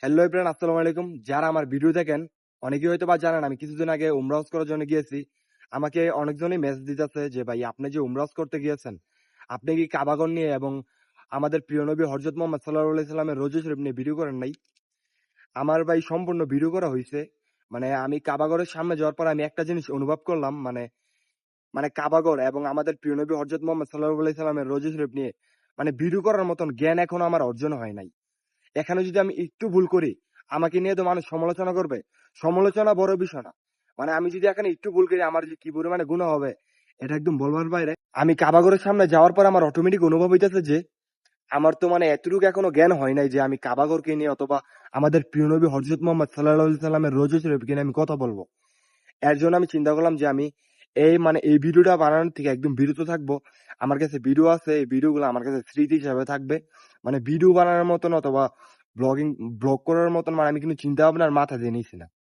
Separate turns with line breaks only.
Hello everyone, আসসালামু আলাইকুম। যারা আমার ভিডিও দেখেন অনেকেই হয়তো বা জানেন আমি কিছুদিন আগে উমরা হজ করার জন্য গিয়েছি। আমাকে অনেকজনই মেসেজ দিতেছে যে ভাই আপনি যে উমরা হজ করতে গিয়েছেন, আপনি কি কাবাগর নিয়ে এবং আমাদের প্রিয় নবী হযরত মুহাম্মদ সাল্লাল্লাহু আলাইহি সাল্লামের রওজা শরীফ নিয়ে ভিডিও করেন নাই? আমার ভাই সম্পূর্ণ ভিডিও করা হইছে। মানে আমি কাবাগরের সামনে যাওয়ার পর আমি একটা জিনিস অনুভব করলাম, মানে মানে কাবাগর এবং আমাদের প্রিয় নবী হযরত মুহাম্মদ সাল্লাল্লাহু আলাইহি সাল্লামের রওজা শরীফ নিয়ে মানে ভিডিও করার মতন জ্ঞান এখনো আমার অর্জন হয় নাই। এখানে যদি আমি একটু ভুল করি, আমাকে নিয়ে তো মানুষ সমালোচনা করবে। সমালোচনা বড় বিষয় না। মানে আমি যদি এখানে একটু ভুল করি আমার যে কি পরিমাণে গুনাহ হবে, এটা একদম বলবার বাইরে। আমি কাবাগরের সামনে যাওয়ার পর আমার অটোমেটিক অনুভব হইতেছে যে আমার তো মানে এতটুকু এখনো জ্ঞান হয় নাই যে আমি কাবাগরকে নিয়ে অথবা আমাদের প্রিয় নবী হযরত মুহাম্মদ সাল্লাল্লাহু আলাইহি সাল্লামের রওজা শরীফকে নিয়ে আমি কথা বলব। এর জন্য আমি চিন্তা করলাম যে আমি এই ভিডিওটা বানানোর থেকে একদম বিরত থাকবো। আমার কাছে ভিডিও আছে, এই ভিডিওগুলো আমার কাছে স্মৃতি হিসাবে থাকবে। মানে ভিডিও বানানোর মতন অথবা ব্লগ করার মতন মানে আমি কিন্তু চিন্তা ভাবনার মাথা দিয়ে নিছি না।